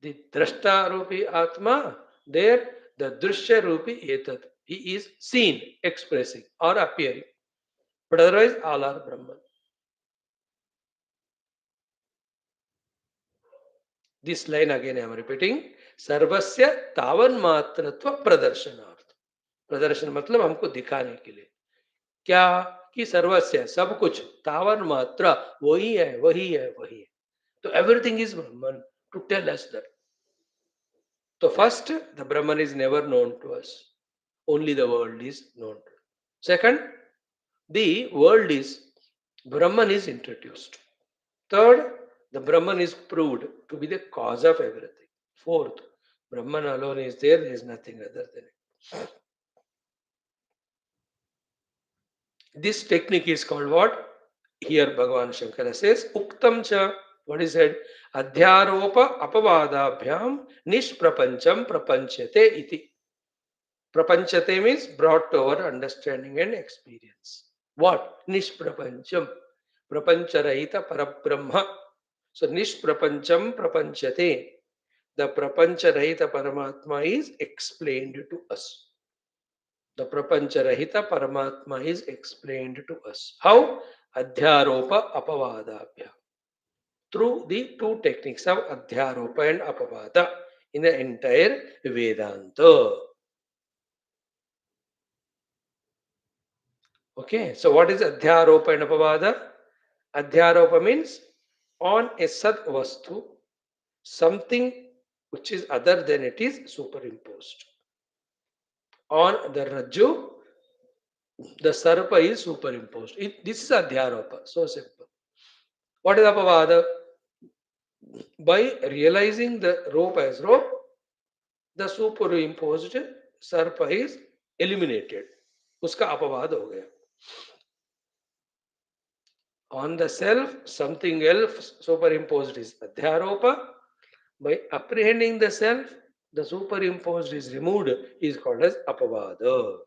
the drashta rupi atma. There, the drishya rupi etat. He is seen, expressing or appearing. But otherwise, all are brahman. This line again I am repeating. Sarvasya tavan matratva pradarshanaarth. प्रदर्शन मतलब हमको दिखाने के लिए. क्या कि सर्वस्य सब कुछ तावन मात्र वही है, वही है, वही है. तो everything is Brahman to tell us that. तो first the Brahman is never known to us, only the world is known to. Second, the world is Brahman is introduced. Third, the Brahman is proved to be the cause of everything. Fourth, Brahman alone is there is nothing other than it. This technique is called what? Here Bhagavan Shankara says, Uktam cha, what is it? Adhyaropa apavadabhyam nishprapancham prapanchate iti. Prapanchate means brought to our understanding and experience. What? Nishprapancham. Prapancharahita Parabrahma. So Nishprapancham Prapanchate. The Prapancharahita Paramatma is explained to us. The Prapancharahita Paramatma is explained to us. How? Adhyaropa Apavadabhya. Through the two techniques of Adhyaropa and Apavada in the entire Vedanta. Okay, so what is Adhyaropa and Apavada? Adhyaropa means on a Sat Vastu, something which is other than it is superimposed. On the Rajju, the Sarpa is superimposed. This is Adhyaropa, so simple. What is Apavada? By realizing the rope as rope, the superimposed Sarpa is eliminated. Uska Apavada ho gaya. On the self, something else superimposed is Adhyaropa. By apprehending the self, the superimposed is removed, is called as Apavada.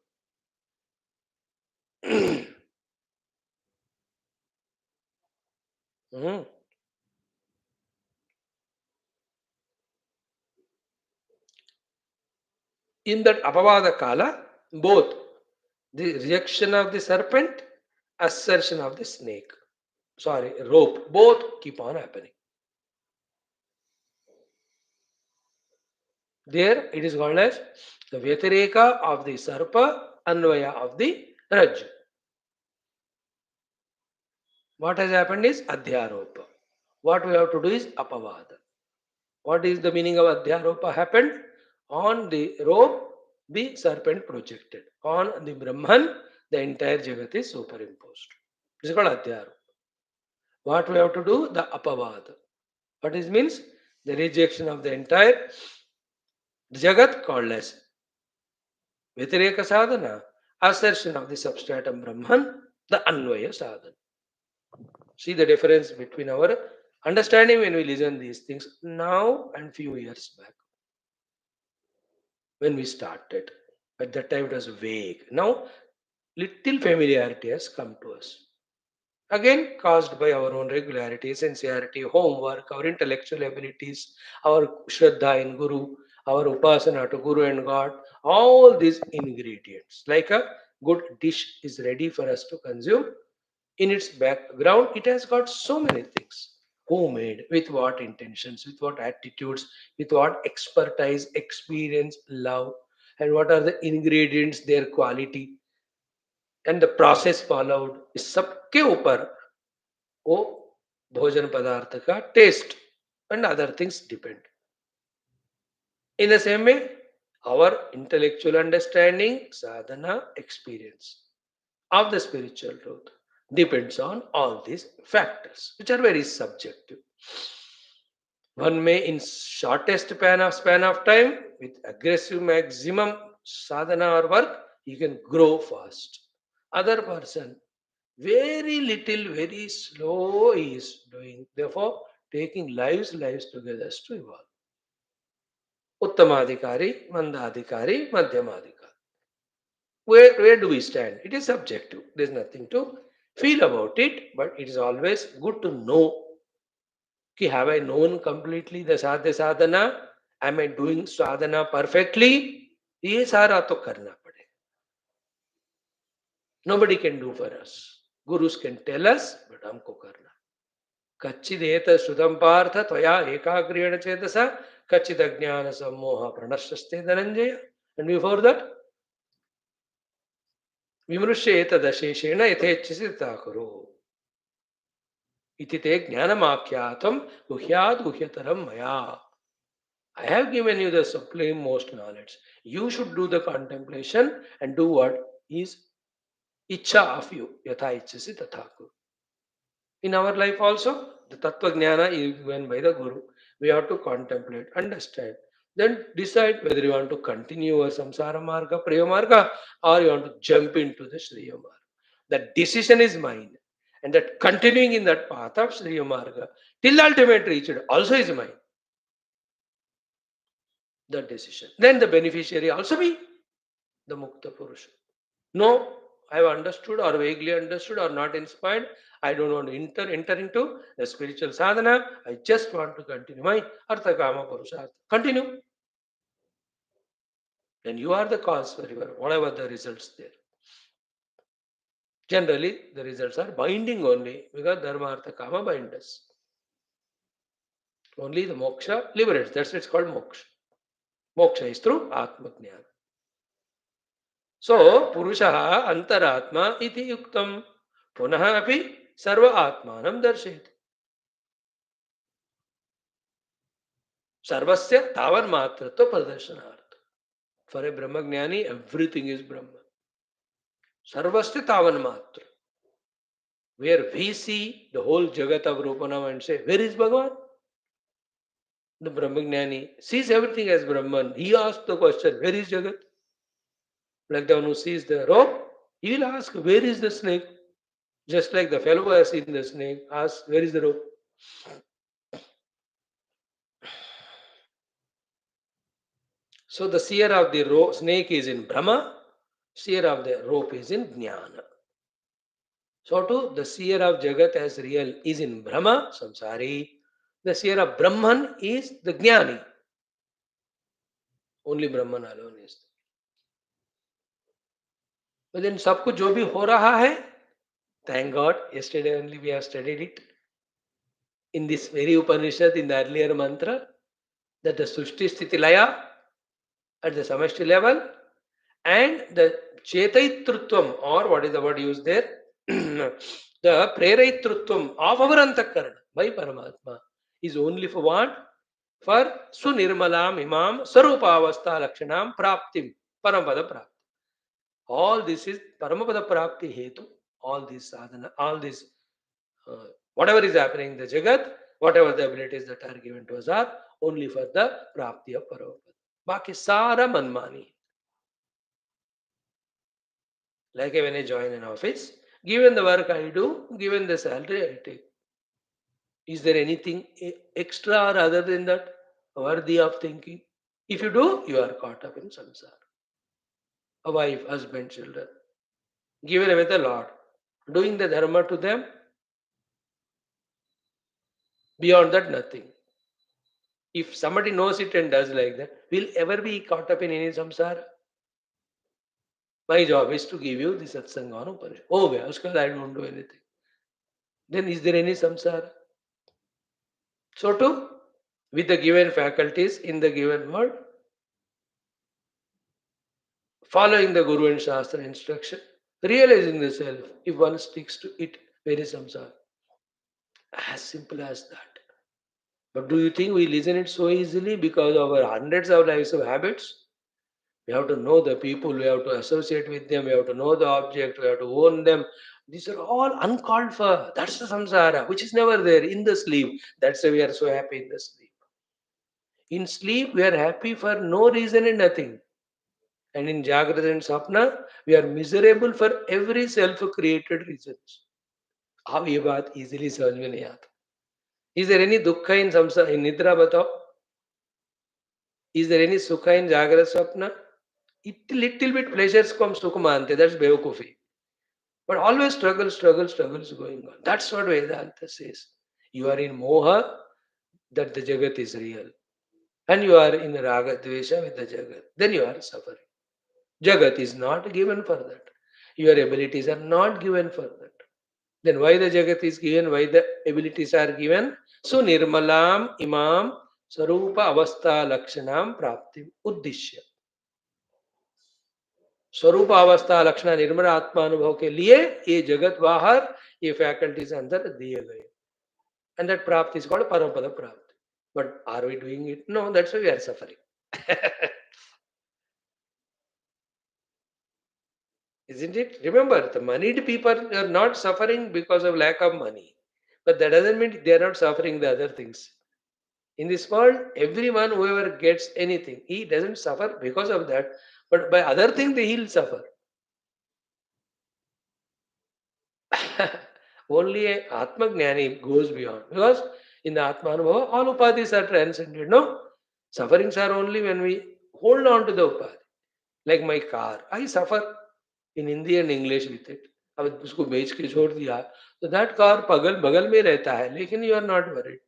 In that Apavada Kala, both the rejection of the serpent, assertion of the snake, rope, both keep on happening. There it is called as the Vyatireka of the Sarpa, Anvaya of the Raj. What has happened is Adhyaropa. What we have to do is Apavada. What is the meaning of Adhyaropa happened? On the rope, the serpent projected. On the Brahman, the entire Jagat is superimposed. This is called Adhyaropa. What we have to do? The Apavada. What it means? The rejection of the entire Jagat called as Vyatireka sadhana, assertion of the substratum Brahman, the Anvaya sadhana. See the difference between our understanding when we listen these things now and few years back. When we started, at that time it was vague. Now, little familiarity has come to us. Again, caused by our own regularity, sincerity, homework, our intellectual abilities, our Shraddha in Guru, our Upasana to Guru and God, all these ingredients. Like a good dish is ready for us to consume. In its background, it has got so many things. Who made, with what intentions, with what attitudes, with what expertise, experience, love, and what are the ingredients, their quality, and the process followed. इस सबके ऊपर वो भोजन पदार्थ का taste and other things depend. In the same way, our intellectual understanding, sadhana, experience of the spiritual truth depends on all these factors, which are very subjective. One may, in shortest span of time, with aggressive maximum sadhana or work, he can grow fast. Other person, very little, very slow he is doing. Therefore, taking lives together to evolve. Uttamadhikari, Mandadhikari, Madhyamadhikari. Where do we stand? It is subjective. There is nothing to feel about it, but it is always good to know. Ki have I known completely the sadhana? Am I doing sadhana perfectly? ये सारा तो करना पड़ेगा. Nobody can do for us. Gurus can tell us, but हमको करना. कच्चिदेत श्रुतं पार्थ त्वया एकाग्रेण चेतसा कच्चिद अज्ञान सम्मोह प्रणश्यस्ते धनंजय. And before that, विमृश्य एतदशेषेण यथेच्छसि तथा कुरु. इति ते ज्ञानमाख्यातं गुह्यात् गुह्यतरं मया. I have given you the supreme most knowledge. You should do the contemplation and do what is icha of you. Yatha ichchasi tatha kuru. In our life also, the Tattva Jnana is given by the Guru. We have to contemplate, understand. Then decide whether you want to continue your samsara marga, priya marga, or you want to jump into the Shriya marga. The decision is mine. And that continuing in that path of Shriya marga till ultimate reach also is mine. That decision. Then the beneficiary also be the Mukta Purusha. No, I have understood or vaguely understood or not inspired. I don't want to enter into the spiritual sadhana. I just want to continue my Artha Kama Purushartha. Continue. Then you are the cause for your whatever the results there. Generally, the results are binding only because Dharma Artha Kama bind us. Only the moksha liberates. That's why it's called moksha. Moksha is through Atma Jnana. So, Purusha Antaratma iti yuktam. Punaha api sarva atmanam darshayati. Sarvasya tavan matratva pradarshanaartha. For a Brahmagnani, everything is Brahma. Sarvasya tavan matra. Where we see the whole Jagat of Rupanam and say, where is Bhagavan? The Brahmagnani sees everything as Brahman. He asks the question, where is Jagat? Like the one who sees the rope, he will ask, where is the snake? Just like the fellow who has seen the snake asks, where is the rope? So the seer of the snake is in Brahma, seer of the rope is in Jnana. So too, the seer of Jagat as real is in Brahma, samsari. The seer of Brahman is the Jnani. Only Brahman alone is. But then सब कुछ जो भी हो रहा है, thank God, yesterday only we have studied it in this very Upanishad in the earlier mantra that the Srishti Sthiti Laya at the Samashti level and the Chetaitrutvam, or what is the word used there? The Preraitruttvam of our Antakarana by Paramatma is only for what? For Sunirmalam Imam Sarupavastha Lakshanam Praptim Parapada Prapti. All this is Paramapada Prapti Hetu. All this sadhana, all this whatever is happening in the Jagat, whatever the abilities that are given to us are only for the Prapti of Paramapada. Baki Sara Manmani. Like when I join an office, given the work I do, given the salary I take. Is there anything extra or other than that worthy of thinking? If you do, you are caught up in samsara. A wife, husband, children, given with the Lord, doing the dharma to them, beyond that, nothing. If somebody knows it and does like that, will ever be caught up in any samsara? My job is to give you the satsanga on Upanishad. Oh, Upanishad, I don't do anything. Then is there any samsara? So too, with the given faculties in the given world, following the Guru and Shastra instruction, realizing the self, if one sticks to it, where is samsara? As simple as that. But do you think we listen it so easily because of our hundreds of lives of habits? We have to know the people, we have to associate with them, we have to know the object, we have to own them. These are all uncalled for. That's the samsara, which is never there in the sleep. That's why we are so happy in the sleep. In sleep, we are happy for no reason and nothing. And in Jagrata and Sapna, we are miserable for every self-created reasons. अब ये बात easily समझ में नहीं आता. Is there any dukkha in samsara, in nidra batao? Is there any sukha in Jagrata Sapna? Little bit pleasures come sukha mante, that's bevakufi. But always struggle is going on. That's what Vedanta says. You are in moha, that the Jagat is real. And you are in raga dvesha with the Jagat. Then you are suffering. Jagat is not given for that. Your abilities are not given for that. Then why the Jagat is given? Why the abilities are given? So nirmalam imam sarupa avastha lakshanam prapti uddishya. स्वरूप अवस्था लक्षण निर्मल आत्मा अनुभव के लिए ये जगत बाहर ये फैकल्टीज अंदर दिए गए and that prapti is called parapada prapti. But are we doing it? No, that's why we are suffering. Isn't it? Remember, the moneyed people are not suffering because of lack of money, but that doesn't mean they are not suffering the other things. In this world, everyone whoever gets anything, he doesn't suffer because of that, but by other things he'll suffer. Only a Atma Jnani goes beyond. Because in the Atma Anubhava, all upadhis are transcended. No? Sufferings are only when we hold on to the upadhi. Like my car, I suffer. in Hindi and English with it. अब उसको बेच के छोड़ दिया तो that car बगल बगल में रहता है लेकिन you are not worried.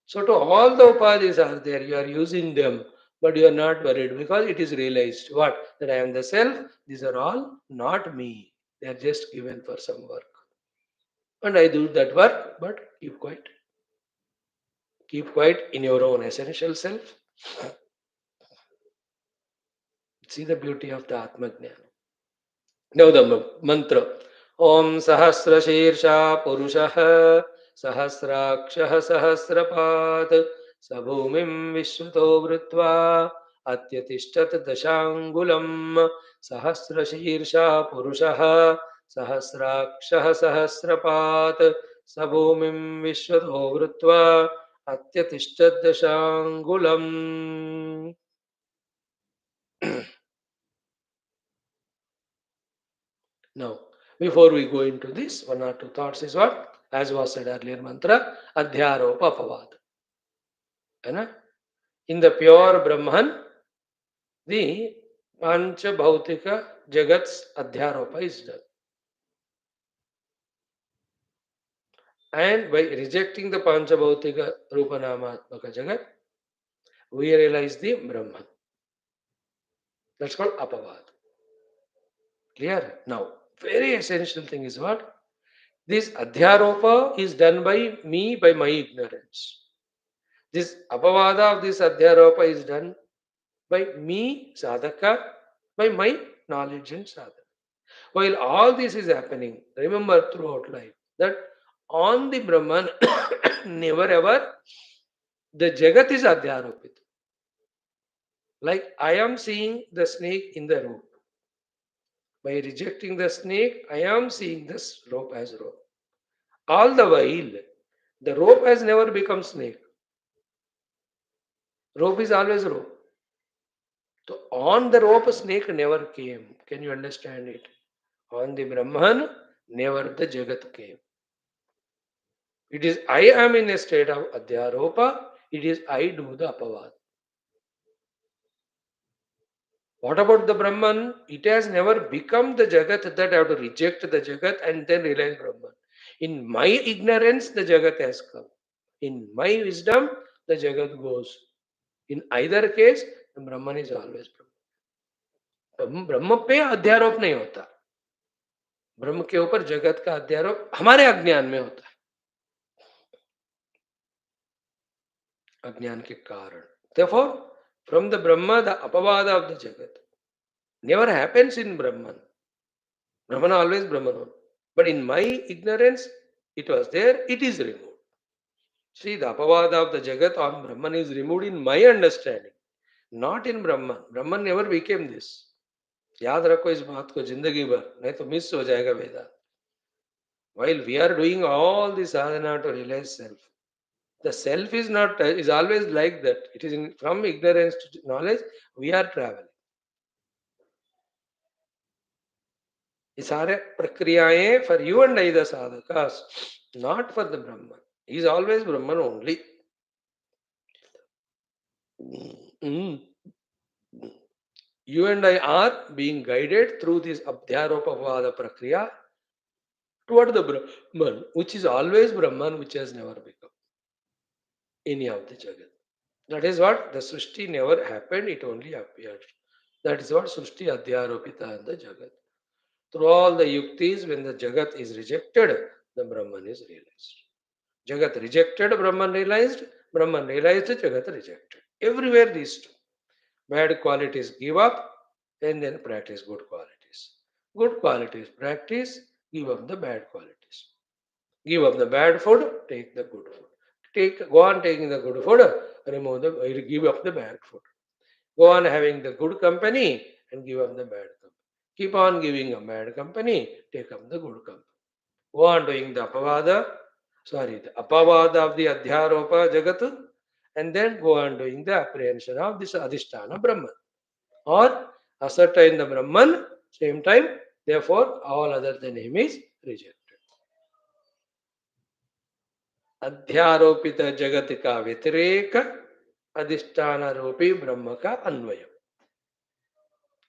So to all the upadhis are there, you are using them, but you are not worried because it is realized what? That I am the self, these are all not me. They are just given for some work. And I do that work, but keep quiet. Keep quiet in your own essential self. See the beauty of the Atma Jnana. Now the mantra. Om Sahasra Purushaha Sahasrakshah Sahasrapat Sabhumim Vishwato Vrutva Atyatishtat Dashangulam Sahasra Purushaha Sahasrakshah Sahasrapat Sabhumim Vishwato Vrutva Atyatishtat Dashangulam. Now, before we go into this, one or two thoughts is what? As was said earlier, mantra, Adhyaropa Apavad. In the pure Brahman, the Pancha Bhautika Jagat's Adhyaropa is done. And by rejecting the Pancha Bhautika Rupanamaatmaka Jagat, we realize the Brahman. That's called Apavad. Clear? Now, very essential thing is what? This Adhyaropa is done by me, by my ignorance. This apavada of this adhyaropa is done by me, sadhaka, by my knowledge and sadhana. While all this is happening, remember throughout life that on the Brahman, never ever the Jagat is adhyaropit. Like I am seeing the snake in the rope. By rejecting the snake, I am seeing this rope as rope. All the while, the rope has never become snake. Rope is always rope. So on the rope, snake never came. Can you understand it? On the Brahman, never the Jagat came. It is I am in a state of Adhyaropa. It is I do the Apavad. What about the Brahman? It has never become the Jagat that I have to reject the Jagat and then realize Brahman. In my ignorance, the Jagat has come. In my wisdom, the Jagat goes. In either case, the Brahman is always Brahman. ब्रह्म पे अध्यारोप नहीं होता. ब्रह्म के ऊपर जगत का अध्यारोप हमारे अज्ञान में होता है, अज्ञान के कारण. Therefore, from the Brahma, the apavada of the Jagat never happens in Brahman. Brahman always Brahman. But in my ignorance, it was there, it is removed. See, the apavada of the Jagat on Brahman is removed in my understanding, not in Brahman. Brahman never became this. याद रखो इस बात को जिंदगी भर, नहीं तो miss हो जाएगा वेदांत. While we are doing all this sadhana to realize self, the self is not is always like that. It is from ignorance to knowledge we are traveling. ये सारे प्रक्रियाएं for you and I the sadhakas, not for the Brahman. He is always Brahman only. You and I are being guided through this Abdhyarupavada prakriya toward the Brahman, which is always Brahman, which has never become any of the Jagat. That is what the Srishti never happened, it only appeared. That is what Srishti Adhyaropita and the Jagat. Through all the yuktis, when the Jagat is rejected, the Brahman is realized. Jagat rejected, Brahman realized, Jagat rejected. Everywhere these two. Bad qualities give up and then practice good qualities. Good qualities practice, give up the bad qualities. Give up the bad food, take the good food. Go on taking the good food, give up the bad food. Go on having the good company and give up the bad company. Keep on giving a bad company, take up the good company. Go on doing the apavada of the adhyaropa jagat, and then go on doing the apprehension of this adhisthana Brahman. Or ascertain the Brahman, same time, therefore all other than him is rejected. अध्यारोपित जगत का व्यतिरेक अधिष्ठान रूपी ब्रह्म का अन्वय.